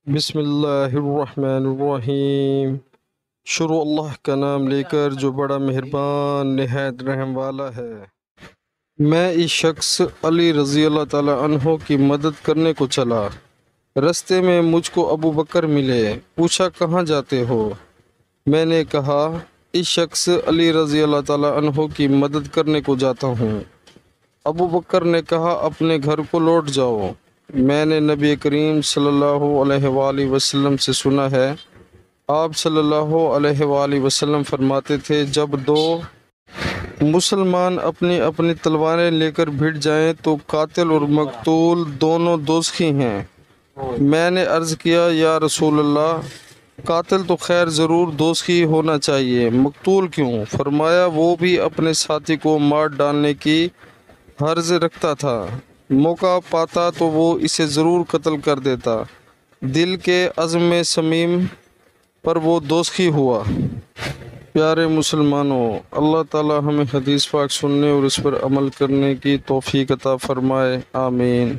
بسم اللہ الرحمن الرحیم۔ شروع اللہ کا نام لے کر جو بڑا مہربان نہایت رحم والا ہے۔ میں اس شخص علی رضی اللہ تعالیٰ عنہ کی مدد کرنے کو چلا۔ رستے میں مجھ کو ابو بکر ملے، پوچھا کہاں جاتے ہو؟ میں نے کہا اس شخص علی رضی اللہ تعالیٰ عنہ کی مدد کرنے کو جاتا ہوں۔ ابو بکر نے کہا اپنے گھر کو لوٹ جاؤ۔ میں نے نبی کریم صلی اللہ علیہ وآلہ وسلم سے سنا ہے، آپ صلی اللہ علیہ وآلہ وسلم فرماتے تھے جب دو مسلمان اپنی اپنی تلواریں لے کر بھڑ جائیں تو قاتل اور مقتول دونوں دوزخی ہیں۔ میں نے عرض کیا یا رسول اللہ، قاتل تو خیر ضرور دوزخی ہونا چاہیے، مقتول کیوں؟ فرمایا وہ بھی اپنے ساتھی کو مار ڈالنے کی حرض رکھتا تھا، موقع پاتا تو وہ اسے ضرور قتل کر دیتا، دل کے عزم صمیم پر وہ دوزخی ہوا۔ پیارے مسلمانوں، اللہ تعالی ہمیں حدیث پاک سننے اور اس پر عمل کرنے کی توفیق عطا فرمائے، آمین۔